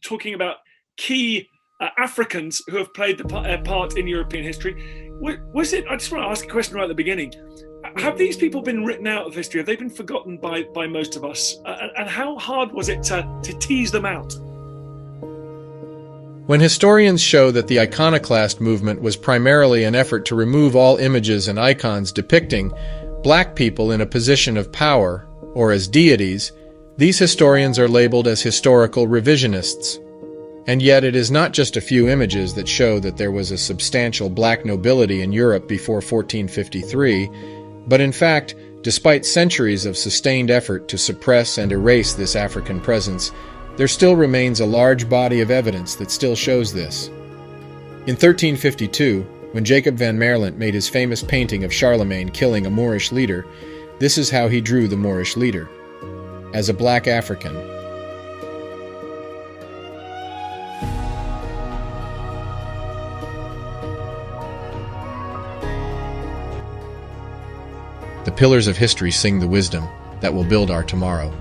talking about key Africans who have played the part in European history. Was it? I just want to ask a question right at the beginning. Have these people been written out of history? Have they been forgotten by most of us? And how hard was it to tease them out? When historians show that the iconoclast movement was primarily an effort to remove all images and icons depicting black people in a position of power, or as deities, these historians are labeled as historical revisionists. And yet it is not just a few images that show that there was a substantial black nobility in Europe before 1453, but in fact, despite centuries of sustained effort to suppress and erase this African presence, there still remains a large body of evidence that still shows this. In 1352, when Jacob van Maerlant made his famous painting of Charlemagne killing a Moorish leader, this is how he drew the Moorish leader: as a black African. The pillars of history sing the wisdom that will build our tomorrow.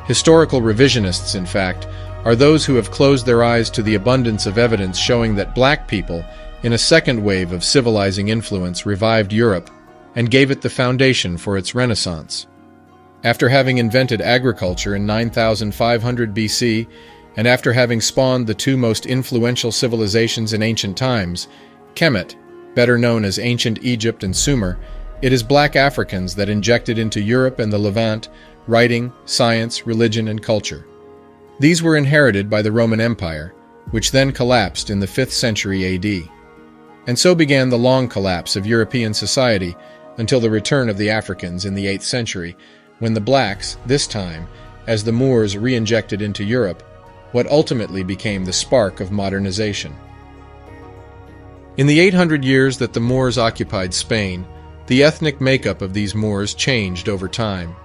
Historical revisionists, in fact, are those who have closed their eyes to the abundance of evidence showing that black people, in a second wave of civilizing influence, revived Europe and gave it the foundation for its renaissance. After having invented agriculture in 9500 BC, and after having spawned the two most influential civilizations in ancient times, Kemet, better known as ancient Egypt and Sumer, it is black Africans that injected into Europe and the Levant writing, science, religion, and culture. These were inherited by the Roman Empire, which then collapsed in the 5th century AD. And so began the long collapse of European society until the return of the Africans in the 8th century, when the blacks, this time, as the Moors re-injected into Europe, what ultimately became the spark of modernization. In the 800 years that the Moors occupied Spain, the ethnic makeup of these Moors changed over time.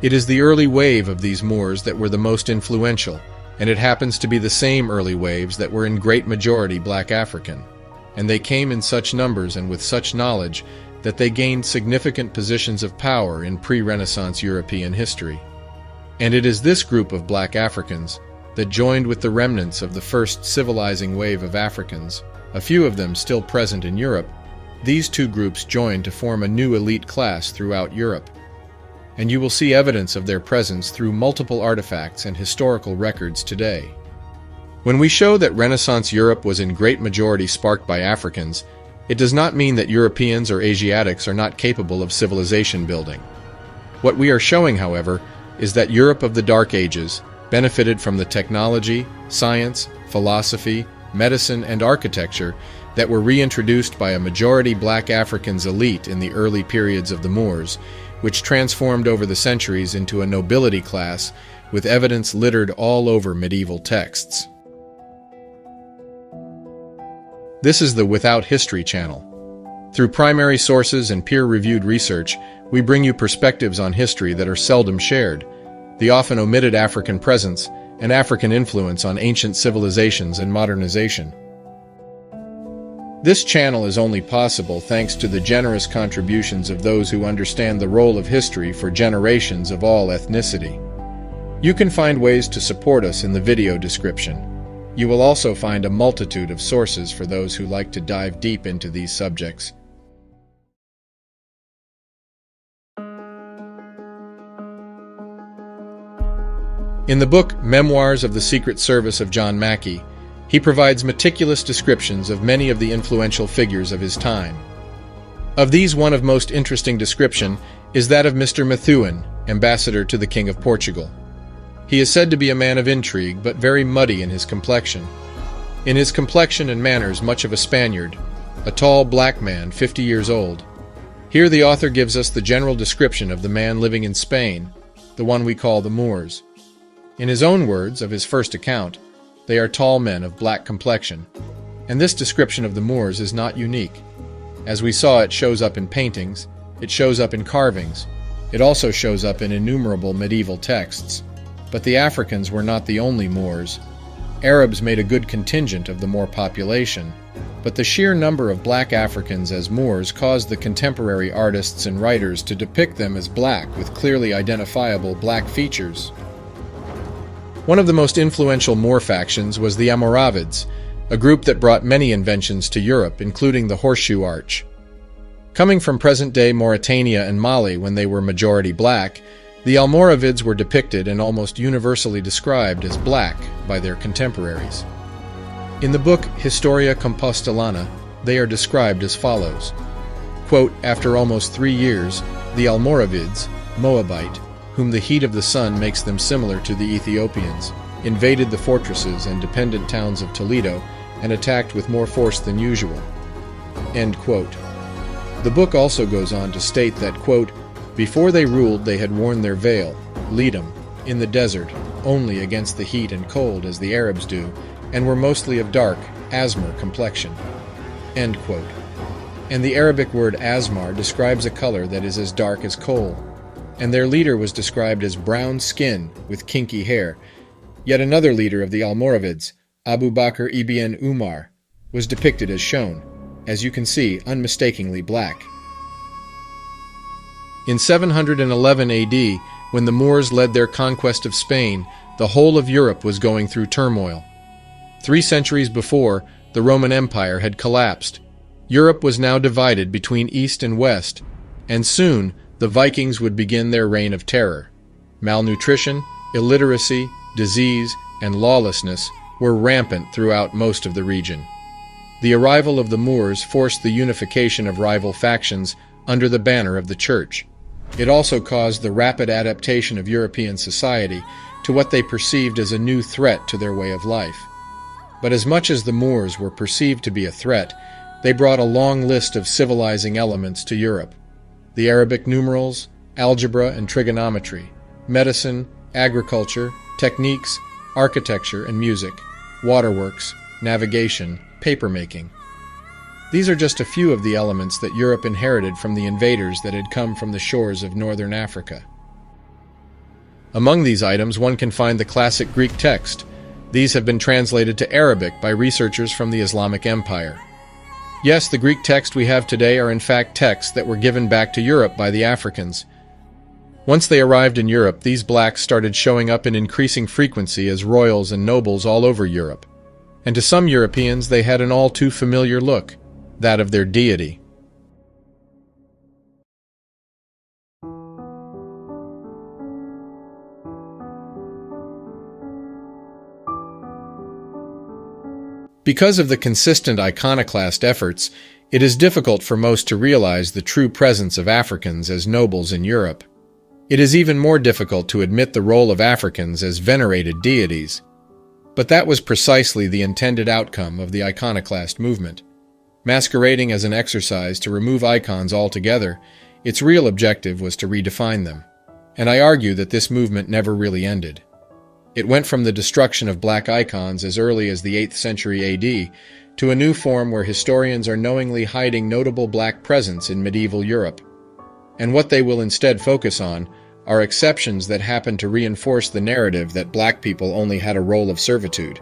It is the early wave of these Moors that were the most influential, and it happens to be the same early waves that were in great majority black African. And they came in such numbers and with such knowledge that they gained significant positions of power in pre-Renaissance European history. And it is this group of black Africans that joined with the remnants of the first civilizing wave of Africans, a few of them still present in Europe. These two groups joined to form a new elite class throughout Europe. And you will see evidence of their presence through multiple artifacts and historical records today. When we show that Renaissance Europe was in great majority sparked by Africans, it does not mean that Europeans or Asiatics are not capable of civilization building. What we are showing, however, is that Europe of the Dark Ages benefited from the technology, science, philosophy, medicine, and architecture that were reintroduced by a majority black Africans elite in the early periods of the Moors, which transformed over the centuries into a nobility class with evidence littered all over medieval texts. This is the Without History channel. Through primary sources and peer-reviewed research, we bring you perspectives on history that are seldom shared, the often omitted African presence and African influence on ancient civilizations and modernization. This channel is only possible thanks to the generous contributions of those who understand the role of history for generations of all ethnicity. You can find ways to support us in the video description. You will also find a multitude of sources for those who like to dive deep into these subjects. In the book Memoirs of the Secret Service of John Mackey, he provides meticulous descriptions of many of the influential figures of his time. Of these, one of most interesting description is that of Mr. Methuen, ambassador to the King of Portugal. He is said to be a man of intrigue, but very muddy in his complexion. In his complexion and manners much of a Spaniard, a tall black man, 50 years old. Here the author gives us the general description of the man living in Spain, the one we call the Moors. In his own words, of his first account, they are tall men of black complexion, and this description of the Moors is not unique. As we saw, it shows up in paintings, it shows up in carvings, it also shows up in innumerable medieval texts. But the Africans were not the only Moors. Arabs made a good contingent of the Moor population, but the sheer number of black Africans as Moors caused the contemporary artists and writers to depict them as black with clearly identifiable black features. One of the most influential Moor factions was the Almoravids, a group that brought many inventions to Europe, including the horseshoe arch. Coming from present-day Mauritania and Mali when they were majority black, the Almoravids were depicted and almost universally described as black by their contemporaries. In the book Historia Compostelana, they are described as follows. Quote, after almost 3 years, the Almoravids, Moabite, whom the heat of the sun makes them similar to the Ethiopians, invaded the fortresses and dependent towns of Toledo and attacked with more force than usual. End quote. The book also goes on to state that, quote, before they ruled they had worn their veil, ledum, in the desert, only against the heat and cold as the Arabs do, and were mostly of dark, asmar complexion. End quote. And the Arabic word asmar describes a color that is as dark as coal. And their leader was described as brown skin with kinky hair. Yet another leader of the Almoravids, Abu Bakr ibn Umar, was depicted as shown, as you can see, unmistakably black. In 711 AD, when the Moors led their conquest of Spain, the whole of Europe was going through turmoil. 3 centuries before, the Roman Empire had collapsed. Europe was now divided between East and West, and soon the Vikings would begin their reign of terror. Malnutrition, illiteracy, disease, and lawlessness were rampant throughout most of the region. The arrival of the Moors forced the unification of rival factions under the banner of the Church. It also caused the rapid adaptation of European society to what they perceived as a new threat to their way of life. But as much as the Moors were perceived to be a threat, they brought a long list of civilizing elements to Europe. The Arabic numerals, algebra and trigonometry, medicine, agriculture, techniques, architecture and music, waterworks, navigation, papermaking. These are just a few of the elements that Europe inherited from the invaders that had come from the shores of northern Africa. Among these items, one can find the classic Greek text. These have been translated to Arabic by researchers from the Islamic Empire. Yes, the Greek text we have today are in fact texts that were given back to Europe by the Africans. Once they arrived in Europe, these blacks started showing up in increasing frequency as royals and nobles all over Europe. And to some Europeans, they had an all too familiar look, that of their deity. Because of the consistent iconoclast efforts, it is difficult for most to realize the true presence of Africans as nobles in Europe. It is even more difficult to admit the role of Africans as venerated deities. But that was precisely the intended outcome of the iconoclast movement. Masquerading as an exercise to remove icons altogether, its real objective was to redefine them. And I argue that this movement never really ended. It went from the destruction of black icons as early as the 8th century AD to a new form where historians are knowingly hiding notable black presence in medieval Europe. And what they will instead focus on are exceptions that happen to reinforce the narrative that black people only had a role of servitude.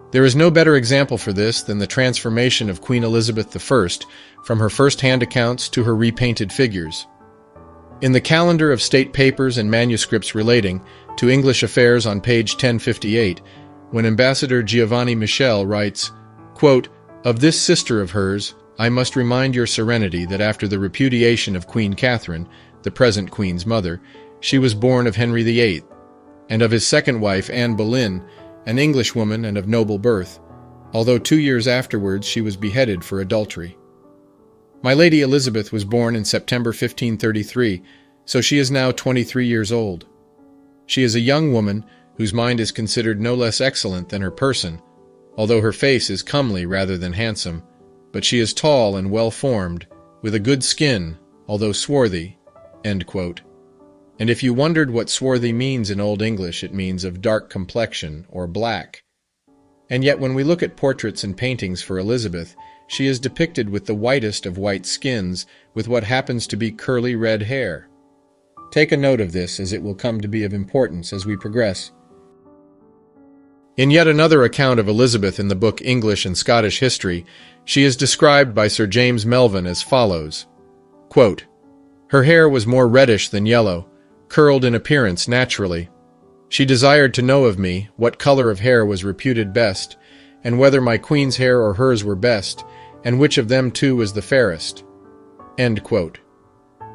There is no better example for this than the transformation of Queen Elizabeth I from her first-hand accounts to her repainted figures. In the Calendar of State Papers and Manuscripts Relating to English Affairs on page 1058, when Ambassador Giovanni Michel writes, quote, of this sister of hers, I must remind your serenity that after the repudiation of Queen Catherine, the present Queen's mother, she was born of Henry VIII, and of his second wife, Anne Boleyn, an Englishwoman and of noble birth, although 2 years afterwards she was beheaded for adultery. My Lady Elizabeth was born in September 1533, so she is now 23 years old. She is a young woman whose mind is considered no less excellent than her person, although her face is comely rather than handsome, but she is tall and well-formed, with a good skin, although swarthy. End quote. And if you wondered what swarthy means in Old English, it means of dark complexion or black. And yet when we look at portraits and paintings for Elizabeth, she is depicted with the whitest of white skins, with what happens to be curly red hair. Take a note of this, as it will come to be of importance as we progress. In yet another account of Elizabeth in the book English and Scottish History, she is described by Sir James Melvin as follows, quote, her hair was more reddish than yellow, curled in appearance naturally. She desired to know of me what color of hair was reputed best, and whether my queen's hair or hers were best, and which of them two was the fairest." End quote.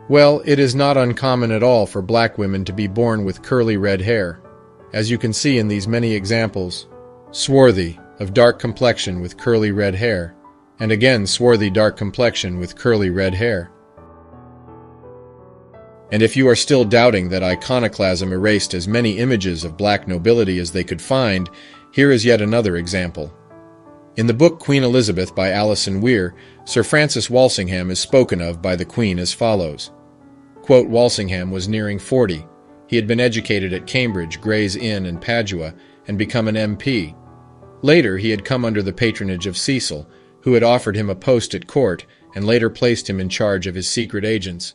Well, it is not uncommon at all for black women to be born with curly red hair, as you can see in these many examples. Swarthy, of dark complexion with curly red hair, and again swarthy dark complexion with curly red hair. And if you are still doubting that iconoclasm erased as many images of black nobility as they could find, here is yet another example. In the book Queen Elizabeth by Alison Weir, Sir Francis Walsingham is spoken of by the Queen as follows. Quote, Walsingham was nearing 40. He had been educated at Cambridge, Gray's Inn, and Padua, and become an MP. Later, he had come under the patronage of Cecil, who had offered him a post at court and later placed him in charge of his secret agents.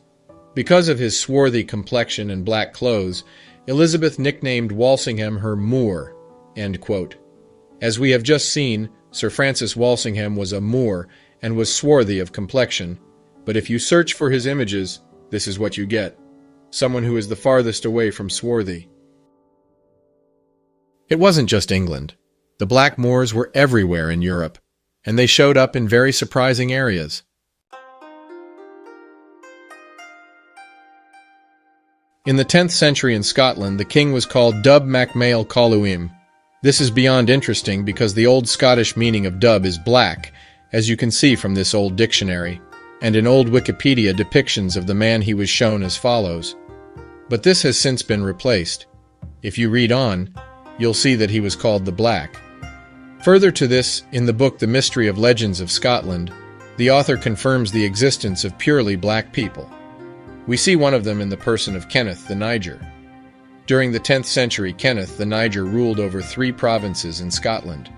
Because of his swarthy complexion and black clothes, Elizabeth nicknamed Walsingham her Moor. End quote. As we have just seen, Sir Francis Walsingham was a Moor and was swarthy of complexion, but if you search for his images, this is what you get. Someone who is the farthest away from swarthy. It wasn't just England. The Black Moors were everywhere in Europe, and they showed up in very surprising areas. In the 10th century in Scotland, the king was called Dub mac Mael Coluim. This is beyond interesting because the old Scottish meaning of dub is black, as you can see from this old dictionary, and in old Wikipedia depictions of the man he was shown as follows. But this has since been replaced. If you read on, you'll see that he was called the Black. Further to this, in the book The Mystery of Legends of Scotland, the author confirms the existence of purely black people. We see one of them in the person of Kenneth the Niger. During the 10th century, Kenneth the Niger ruled over 3 provinces in Scotland.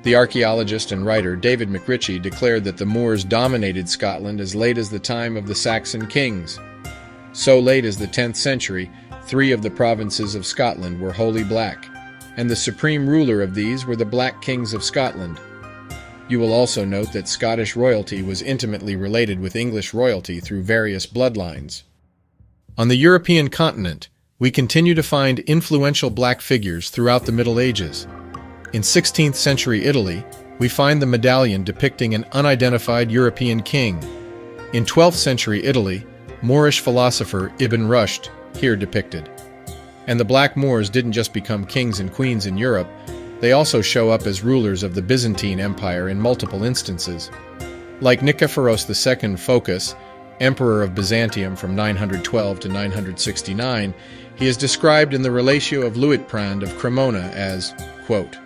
The archaeologist and writer David McRitchie declared that the Moors dominated Scotland as late as the time of the Saxon kings. So late as the 10th century, 3 of the provinces of Scotland were wholly black, and the supreme ruler of these were the Black Kings of Scotland. You will also note that Scottish royalty was intimately related with English royalty through various bloodlines. On the European continent, we continue to find influential black figures throughout the Middle Ages. In 16th century Italy, we find the medallion depicting an unidentified European king. In 12th century Italy, Moorish philosopher Ibn Rushd, here depicted. And the Black Moors didn't just become kings and queens in Europe, they also show up as rulers of the Byzantine Empire in multiple instances. Like Nikephoros II Phocas, Emperor of Byzantium from 912 to 969, he is described in the Relatio of Luitprand of Cremona as, quote,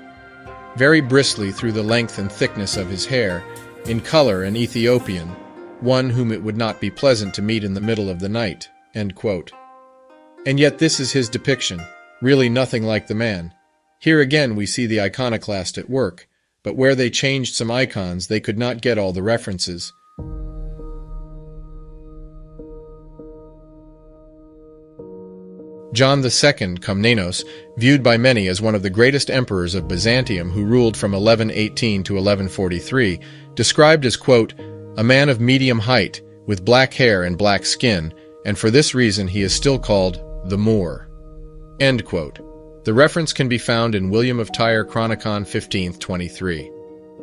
very bristly through the length and thickness of his hair, in color an Ethiopian, one whom it would not be pleasant to meet in the middle of the night, end quote. And yet this is his depiction, really nothing like the man. Here again we see the iconoclast at work, but where they changed some icons they could not get all the references. John II Komnenos, viewed by many as one of the greatest emperors of Byzantium who ruled from 1118 to 1143, described as, quote, a man of medium height, with black hair and black skin, and for this reason he is still called the Moor. End quote. The reference can be found in William of Tyre Chronicon 1523.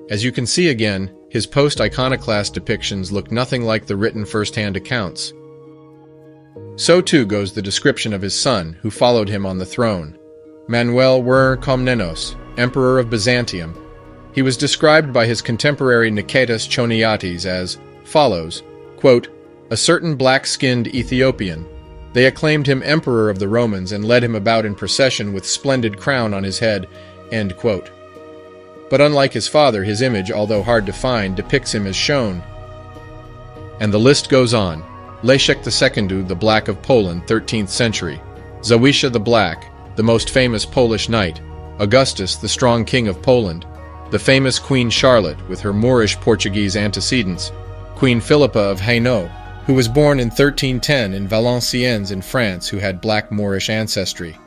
As you can see again, his post-iconoclast depictions look nothing like the written first-hand accounts. So too goes the description of his son, who followed him on the throne, Manuel Wer Komnenos, Emperor of Byzantium. He was described by his contemporary Nicetas Choniates as follows, quote, a certain black-skinned Ethiopian. They acclaimed him Emperor of the Romans and led him about in procession with splendid crown on his head, end quote. But unlike his father, his image, although hard to find, depicts him as shown. And the list goes on. Leszek II, the Black of Poland, 13th century. Zawisza the Black, the most famous Polish knight. Augustus, the strong king of Poland. The famous Queen Charlotte, with her Moorish Portuguese antecedents. Queen Philippa of Hainaut, who was born in 1310 in Valenciennes in France, who had black Moorish ancestry.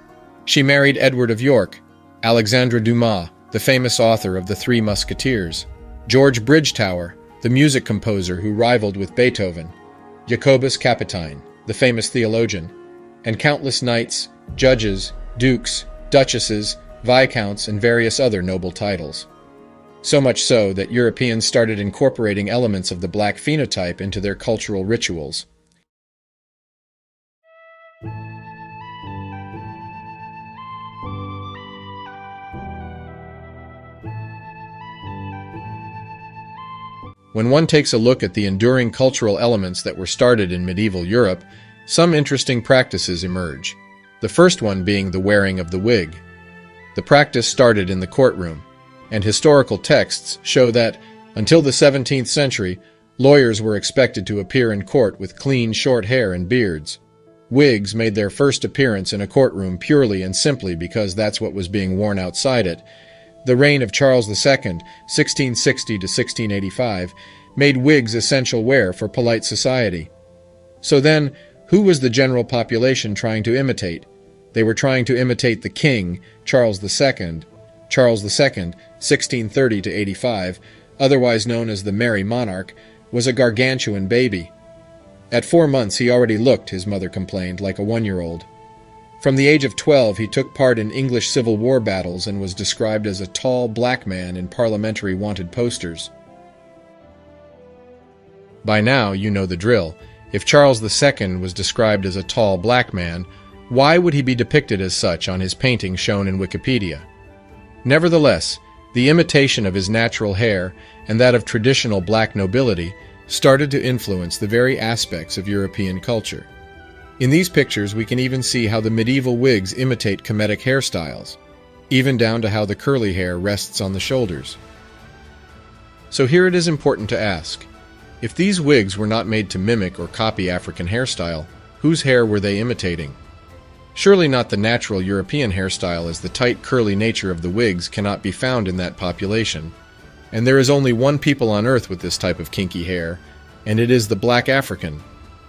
She married Edward of York. Alexandre Dumas, the famous author of The Three Musketeers. George Bridgetower, the music composer who rivaled with Beethoven. Jacobus Capitine, the famous theologian, and countless knights, judges, dukes, duchesses, viscounts, and various other noble titles. So much so that Europeans started incorporating elements of the black phenotype into their cultural rituals. When one takes a look at the enduring cultural elements that were started in medieval Europe, some interesting practices emerge. The first one being the wearing of the wig. The practice started in the courtroom, and historical texts show that, until the 17th century, lawyers were expected to appear in court with clean, short hair and beards. Wigs made their first appearance in a courtroom purely and simply because that's what was being worn outside it. The reign of Charles II, 1660 to 1685, made wigs essential wear for polite society. So then, who was the general population trying to imitate? They were trying to imitate the king, Charles II. Charles II, 1630 to 85, otherwise known as the Merry Monarch, was a gargantuan baby. At 4 months he already looked, his mother complained, like a 1-year-old. From the age of 12, he took part in English Civil War battles and was described as a tall black man in parliamentary wanted posters. By now, you know the drill. If Charles II was described as a tall black man, why would he be depicted as such on his painting shown in Wikipedia? Nevertheless, the imitation of his natural hair and that of traditional black nobility started to influence the very aspects of European culture. In these pictures, we can even see how the medieval wigs imitate Kemetic hairstyles, even down to how the curly hair rests on the shoulders. So here it is important to ask, if these wigs were not made to mimic or copy African hairstyle, whose hair were they imitating? Surely not the natural European hairstyle, as the tight curly nature of the wigs cannot be found in that population. And there is only one people on earth with this type of kinky hair, and it is the black African.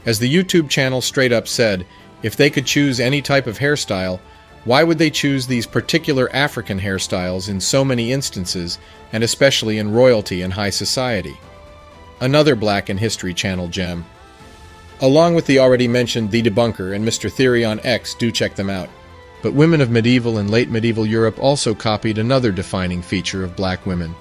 As the YouTube channel straight up said, if they could choose any type of hairstyle, why would they choose these particular African hairstyles in so many instances, and especially in royalty and high society? Another Black in History channel gem. Along with the already mentioned The Debunker and Mr. Theory on X, do check them out. But women of medieval and late medieval Europe also copied another defining feature of black women.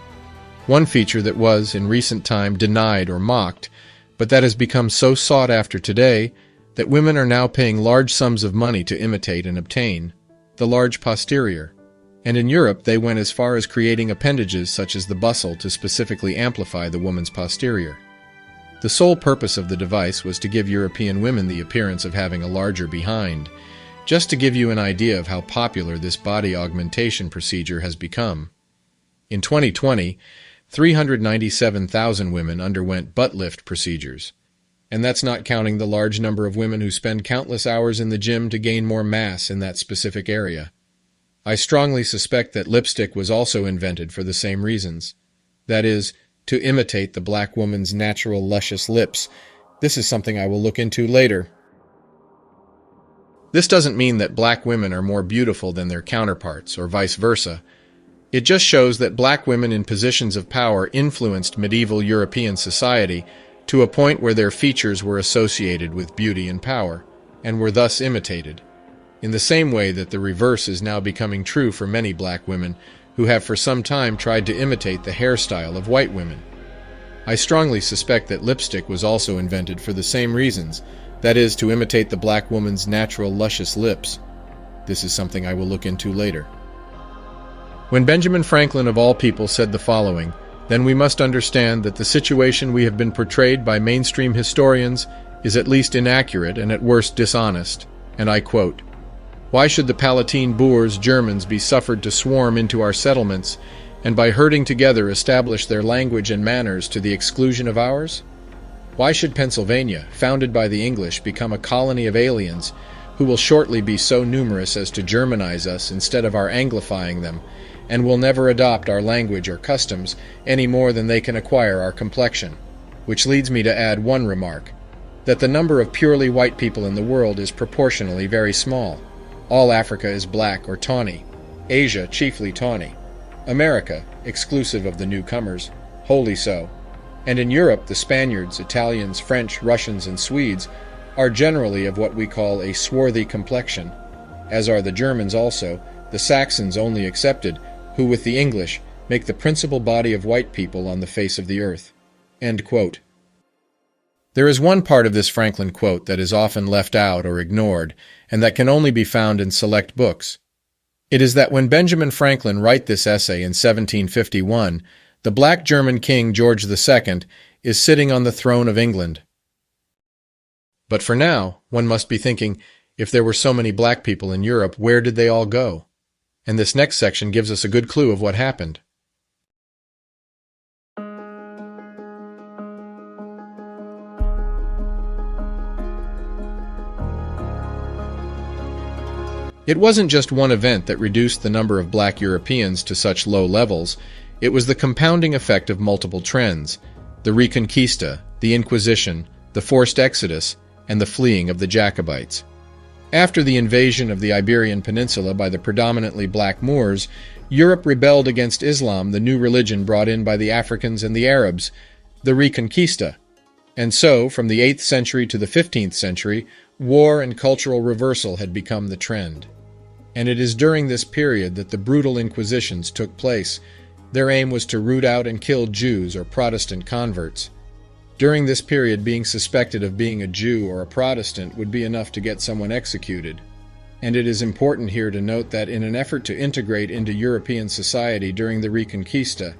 One feature that was, in recent time, denied or mocked, but that has become so sought after today that women are now paying large sums of money to imitate and obtain: the large posterior. And in Europe, they went as far as creating appendages such as the bustle to specifically amplify the woman's posterior. The sole purpose of the device was to give European women the appearance of having a larger behind, just to give you an idea of how popular this body augmentation procedure has become. In 2020, 397,000 women underwent butt lift procedures. And that's not counting the large number of women who spend countless hours in the gym to gain more mass in that specific area. I strongly suspect that lipstick was also invented for the same reasons. That is, to imitate the black woman's natural luscious lips. This is something I will look into later. This doesn't mean that black women are more beautiful than their counterparts, or vice versa. It just shows that black women in positions of power influenced medieval European society to a point where their features were associated with beauty and power, and were thus imitated. In the same way that the reverse is now becoming true for many black women who have for some time tried to imitate the hairstyle of white women. I strongly suspect that lipstick was also invented for the same reasons, that is, to imitate the black woman's natural luscious lips. This is something I will look into later. When Benjamin Franklin of all people said the following, then we must understand that the situation we have been portrayed by mainstream historians is at least inaccurate and at worst dishonest, and I quote, "Why should the Palatine Boers, Germans, be suffered to swarm into our settlements, and by herding together establish their language and manners to the exclusion of ours? Why should Pennsylvania, founded by the English, become a colony of aliens, who will shortly be so numerous as to Germanize us instead of our Anglifying them, and will never adopt our language or customs any more than they can acquire our complexion?" Which leads me to add one remark, that the number of purely white people in the world is proportionally very small. All Africa is black or tawny, Asia chiefly tawny, America, exclusive of the newcomers, wholly so, and in Europe the Spaniards, Italians, French, Russians, and Swedes are generally of what we call a swarthy complexion, as are the Germans also, the Saxons only excepted, who with the English make the principal body of white people on the face of the earth." End quote. There is one part of this Franklin quote that is often left out or ignored, and that can only be found in select books. It is that when Benjamin Franklin wrote this essay in 1751, the black German king George II is sitting on the throne of England. But for now, one must be thinking, if there were so many black people in Europe, where did they all go? And this next section gives us a good clue of what happened. It wasn't just one event that reduced the number of black Europeans to such low levels. It was the compounding effect of multiple trends: the Reconquista, the Inquisition, the forced exodus, and the fleeing of the Jacobites. After the invasion of the Iberian Peninsula by the predominantly black Moors, Europe rebelled against Islam, the new religion brought in by the Africans and the Arabs, the Reconquista. And so, from the 8th century to the 15th century, war and cultural reversal had become the trend. And it is during this period that the brutal inquisitions took place. Their aim was to root out and kill Jews or Protestant converts. During this period, being suspected of being a Jew or a Protestant would be enough to get someone executed. And it is important here to note that in an effort to integrate into European society during the Reconquista,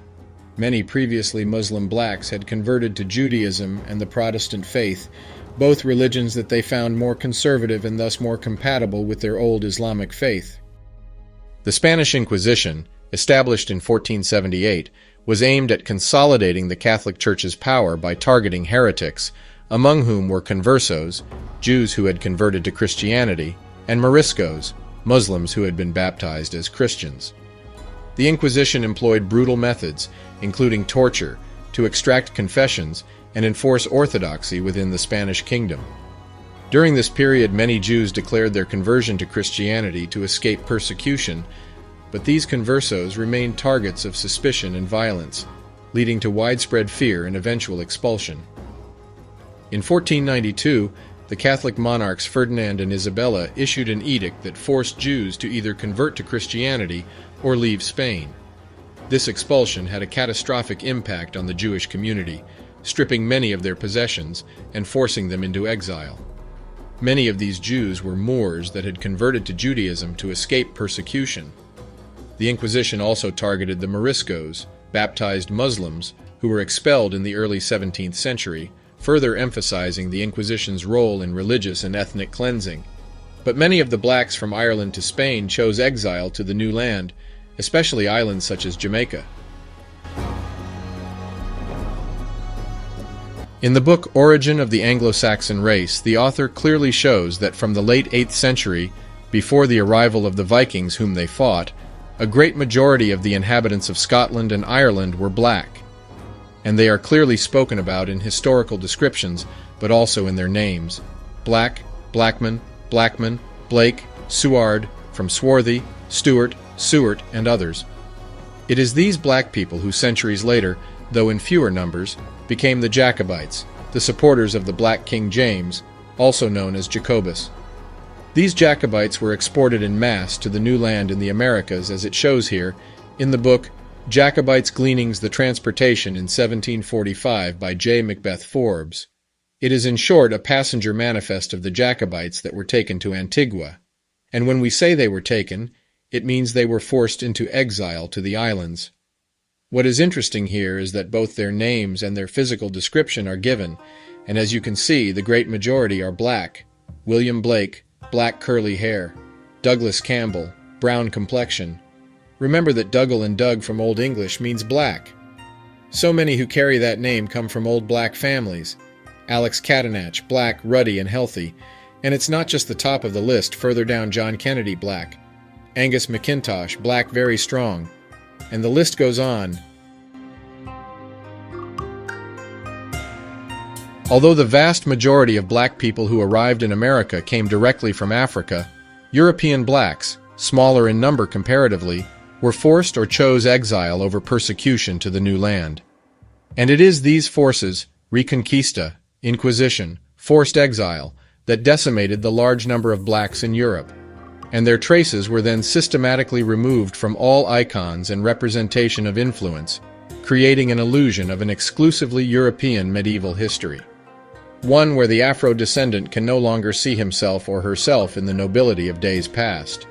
many previously Muslim blacks had converted to Judaism and the Protestant faith, both religions that they found more conservative and thus more compatible with their old Islamic faith. The Spanish Inquisition, established in 1478, was aimed at consolidating the Catholic Church's power by targeting heretics, among whom were conversos, Jews who had converted to Christianity, and Moriscos, Muslims who had been baptized as Christians. The Inquisition employed brutal methods, including torture, to extract confessions and enforce orthodoxy within the Spanish kingdom. During this period, many Jews declared their conversion to Christianity to escape persecution, but these conversos remained targets of suspicion and violence, leading to widespread fear and eventual expulsion. In 1492, the Catholic monarchs Ferdinand and Isabella issued an edict that forced Jews to either convert to Christianity or leave Spain. This expulsion had a catastrophic impact on the Jewish community, stripping many of their possessions and forcing them into exile. Many of these Jews were Moors that had converted to Judaism to escape persecution. The Inquisition also targeted the Moriscos, baptized Muslims, who were expelled in the early 17th century, further emphasizing the Inquisition's role in religious and ethnic cleansing. But many of the blacks from Ireland to Spain chose exile to the new land, especially islands such as Jamaica. In the book Origin of the Anglo-Saxon Race, the author clearly shows that from the late 8th century, before the arrival of the Vikings whom they fought, a great majority of the inhabitants of Scotland and Ireland were black, and they are clearly spoken about in historical descriptions, but also in their names: Black, Blackman, Blackman, Blake, Suard, from Swarthy, Stuart, Sewart, and others. It is these black people who centuries later, though in fewer numbers, became the Jacobites, the supporters of the Black King James, also known as Jacobus. These Jacobites were exported en masse to the new land in the Americas, as it shows here, in the book Jacobites' Gleanings, the Transportation in 1745 by J. Macbeth Forbes. It is in short a passenger manifest of the Jacobites that were taken to Antigua, and when we say they were taken, it means they were forced into exile to the islands. What is interesting here is that both their names and their physical description are given, and as you can see, the great majority are black. William Blake, black curly hair. Douglas Campbell, brown complexion. Remember that Dougal and Doug from Old English means black. So many who carry that name come from old black families. Alex Catanach, black, ruddy, and healthy. And it's not just the top of the list, further down John Kennedy, black. Angus McIntosh, black, very strong. And the list goes on. Although the vast majority of black people who arrived in America came directly from Africa, European blacks, smaller in number comparatively, were forced or chose exile over persecution to the new land. And it is these forces, Reconquista, Inquisition, forced exile, that decimated the large number of blacks in Europe. and their traces were then systematically removed from all icons and representation of influence, creating an illusion of an exclusively European medieval history. One where the Afro-descendant can no longer see himself or herself in the nobility of days past.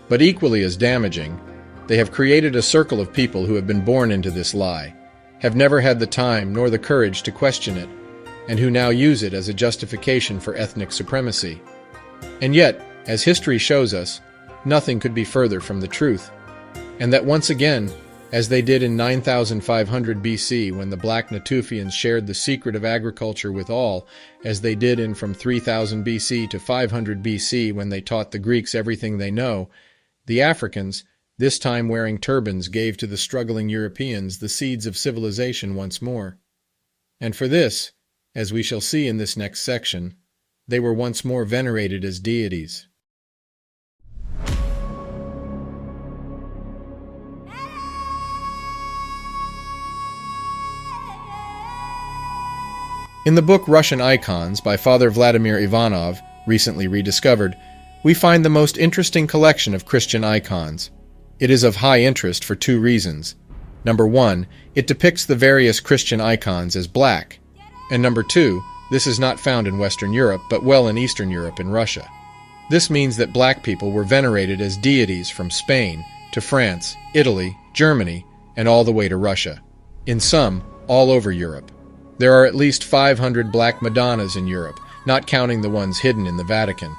But equally as damaging, they have created a circle of people who have been born into this lie, have never had the time nor the courage to question it, and who now use it as a justification for ethnic supremacy. And yet, as history shows us, nothing could be further from the truth, and that once again, as they did in 9500 BC when the Black Natufians shared the secret of agriculture with all, as they did in from 3000 BC to 500 BC when they taught the Greeks everything they know, the Africans, this time wearing turbans, gave to the struggling Europeans the seeds of civilization once more. And for this, as we shall see in this next section, they were once more venerated as deities. In the book Russian Icons by Father Vladimir Ivanov, recently rediscovered, we find the most interesting collection of Christian icons. It is of high interest for two reasons. Number one, it depicts the various Christian icons as black. And number two, this is not found in Western Europe, but well in Eastern Europe and Russia. This means that black people were venerated as deities from Spain to France, Italy, Germany, and all the way to Russia. In sum, all over Europe. There are at least 500 black Madonnas in Europe, not counting the ones hidden in the Vatican,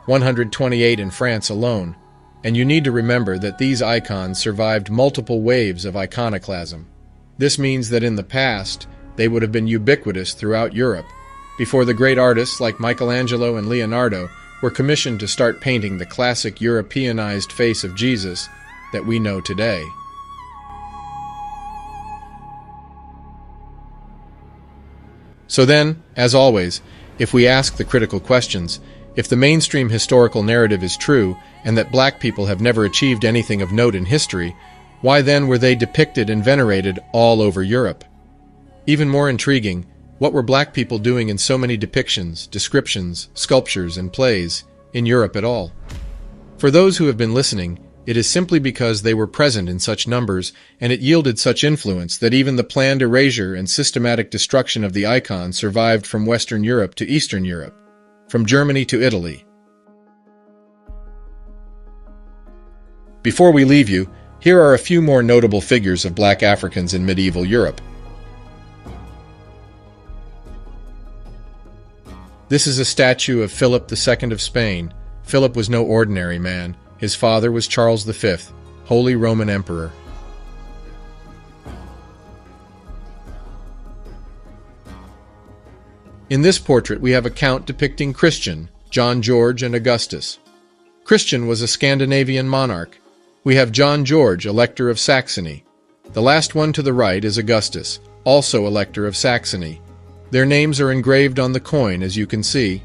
128 in France alone, and you need to remember that these icons survived multiple waves of iconoclasm. This means that in the past, they would have been ubiquitous throughout Europe, before the great artists like Michelangelo and Leonardo were commissioned to start painting the classic Europeanized face of Jesus that we know today. So then, as always, if we ask the critical questions, if the mainstream historical narrative is true, and that black people have never achieved anything of note in history, why then were they depicted and venerated all over Europe? Even more intriguing, what were black people doing in so many depictions, descriptions, sculptures, and plays in Europe at all? For those who have been listening, it is simply because they were present in such numbers, and it yielded such influence that even the planned erasure and systematic destruction of the icon survived from Western Europe to Eastern Europe, from Germany to Italy. Before we leave you, here are a few more notable figures of black Africans in medieval Europe. This is a statue of Philip II of Spain. Philip was no ordinary man. His father was Charles V, Holy Roman Emperor. In this portrait we have a count depicting Christian, John George and Augustus. Christian was a Scandinavian monarch. We have John George, Elector of Saxony. The last one to the right is Augustus, also Elector of Saxony. Their names are engraved on the coin, as you can see.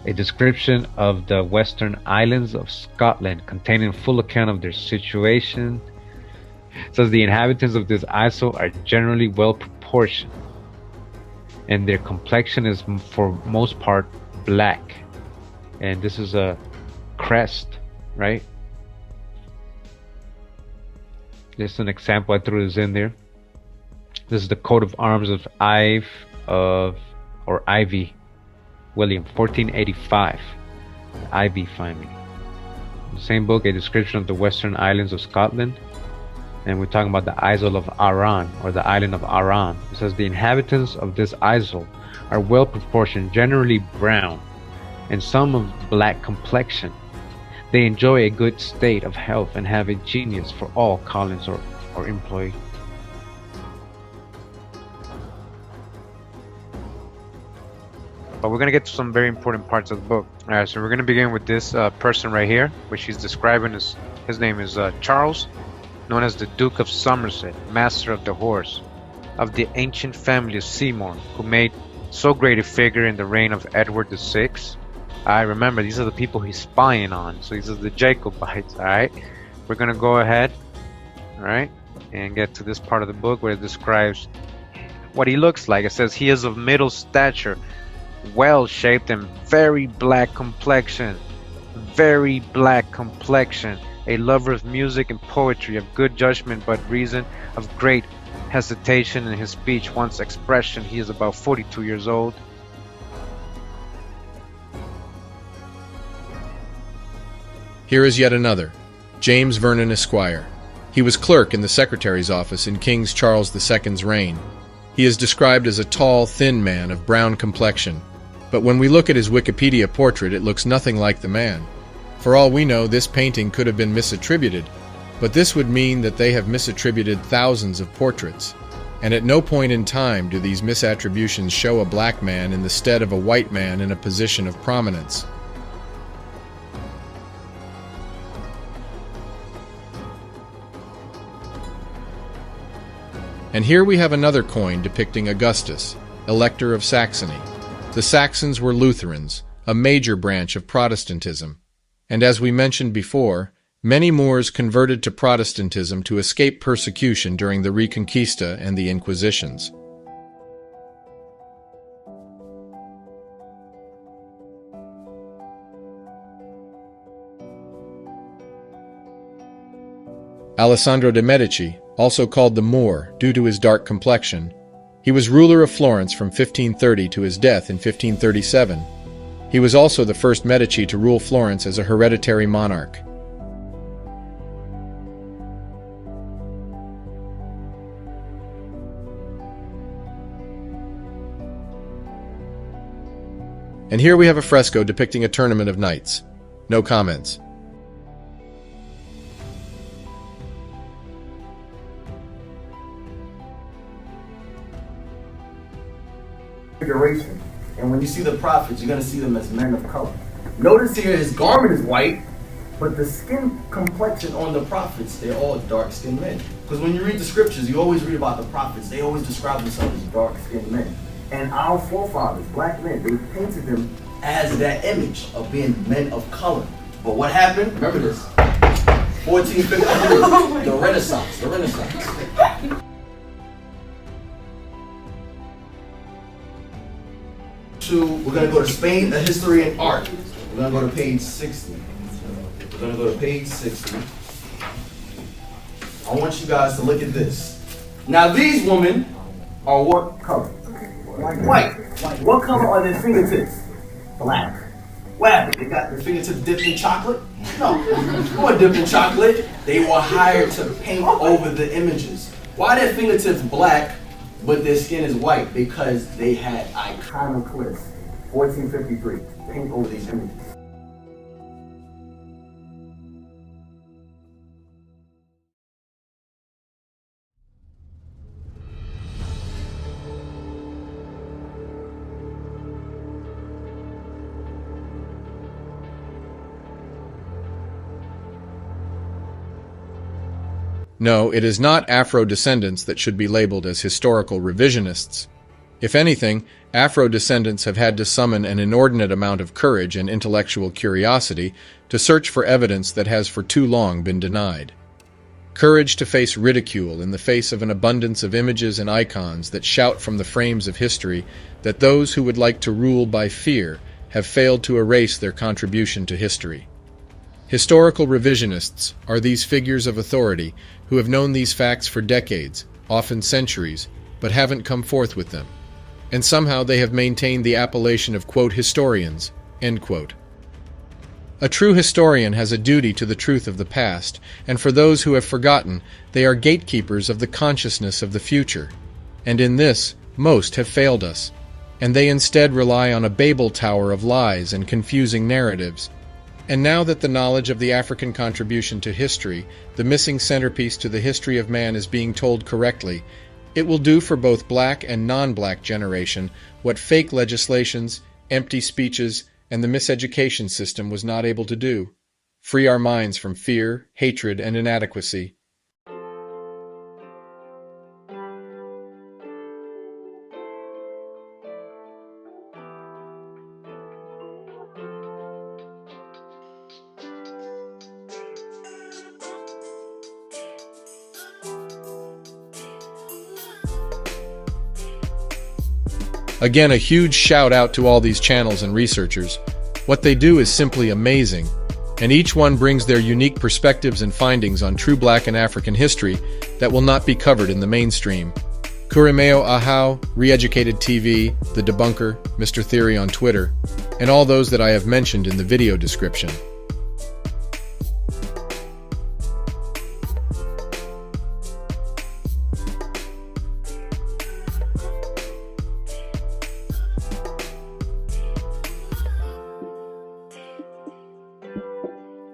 A description of the Western Islands of Scotland, containing full account of their situation. It says the inhabitants of this isle are generally well proportioned, and their complexion is for most part black. And this is a crest, right? Just an example, I threw this in there. This is the coat of arms of Ivy William, 1485, the Ivy family. In the same book, a description of the Western Islands of Scotland, and we're talking about the Isle of Arran, or the island of Arran. It says the inhabitants of this isle are well proportioned, generally brown, and some of black complexion. They enjoy a good state of health and have a genius for all callings or employ. But we're going to get to some very important parts of the book. Alright, so we're going to begin with this person right here, which he's describing as, his name is Charles, known as the Duke of Somerset, Master of the Horse, of the ancient family of Seymour, who made so great a figure in the reign of Edward VI. I remember, these are the people he's spying on, so these are the Jacobites. Alright, we're going to go ahead, alright, and get to this part of the book where it describes what he looks like. It says he is of middle stature, well shaped and very black complexion. Very black complexion. A lover of music and poetry, of good judgment but reason, of great hesitation in his speech, wants expression. He is about 42 years old. Here is yet another, James Vernon Esquire. He was clerk in the secretary's office in King Charles II's reign. He is described as a tall, thin man of brown complexion, but when we look at his Wikipedia portrait, it looks nothing like the man. For all we know, this painting could have been misattributed, but this would mean that they have misattributed thousands of portraits, and at no point in time do these misattributions show a black man in the stead of a white man in a position of prominence. And here we have another coin depicting Augustus, Elector of Saxony. The Saxons were Lutherans, a major branch of Protestantism. And as we mentioned before, many Moors converted to Protestantism to escape persecution during the Reconquista and the Inquisitions. Alessandro de' Medici, also called the Moor due to his dark complexion, he was ruler of Florence from 1530 to his death in 1537. He was also the first Medici to rule Florence as a hereditary monarch. And here we have a fresco depicting a tournament of knights. No comments. Configuration. And when you see the prophets, you're going to see them as men of color. Notice here his garment is white, but the skin complexion on the prophets, they're all dark-skinned men. Because when you read the scriptures, you always read about the prophets. They always describe themselves as dark-skinned men. And our forefathers, black men, they painted them as that image of being men of color. But what happened? Remember this. 1453, the Renaissance. We're going to go to Spain, the history and art. We're going to go to page 60. We're going to go to page 60. I want you guys to look at this. Now these women are what color? White. What color are their fingertips? Black. What happened? They got their fingertips dipped in chocolate? No. They weren't dipped in chocolate. They were hired to paint over the images. Why are their fingertips black but their skin is white? Because they had iconoclasts. 1453. Paint over these images. No, it is not Afro-descendants that should be labeled as historical revisionists. If anything, Afro-descendants have had to summon an inordinate amount of courage and intellectual curiosity to search for evidence that has for too long been denied. Courage to face ridicule in the face of an abundance of images and icons that shout from the frames of history that those who would like to rule by fear have failed to erase their contribution to history. Historical revisionists are these figures of authority who have known these facts for decades, often centuries, but haven't come forth with them. And somehow they have maintained the appellation of, quote, historians, end quote. A true historian has a duty to the truth of the past, and for those who have forgotten, they are gatekeepers of the consciousness of the future. And in this, most have failed us, and they instead rely on a Babel tower of lies and confusing narratives. And now that the knowledge of the African contribution to history, the missing centerpiece to the history of man, is being told correctly, it will do for both black and non-black generation what fake legislations, empty speeches, and the miseducation system was not able to do: free our minds from fear, hatred, and inadequacy. Again, a huge shout out to all these channels and researchers. What they do is simply amazing, and each one brings their unique perspectives and findings on true Black and African history that will not be covered in the mainstream. Kurimeo Ahau, Reeducated TV, The Debunker, Mr. Theory on Twitter, and all those that I have mentioned in the video description.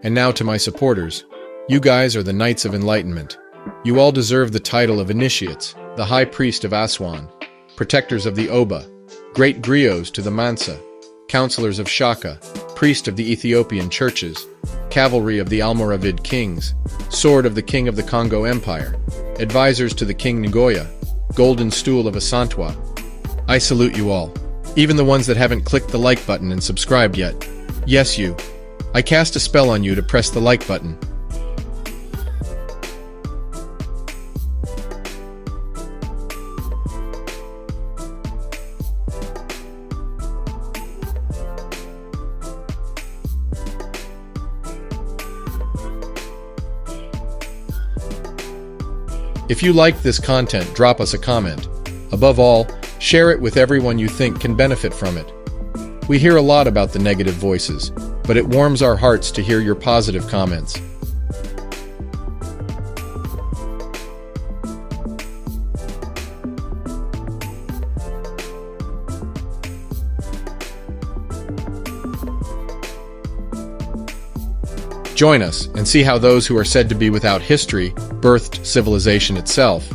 And now to my supporters. You guys are the Knights of Enlightenment. You all deserve the title of Initiates, the High Priest of Aswan, Protectors of the Oba, Great Griots to the Mansa, Counselors of Shaka, Priest of the Ethiopian Churches, Cavalry of the Almoravid Kings, Sword of the King of the Congo Empire, Advisors to the King Ngoya, Golden Stool of Asantwa. I salute you all, even the ones that haven't clicked the like button and subscribed yet. Yes, you. I cast a spell on you to press the like button. If you liked this content, drop us a comment. Above all, share it with everyone you think can benefit from it. We hear a lot about the negative voices, but it warms our hearts to hear your positive comments. Join us and see how those who are said to be without history birthed civilization itself.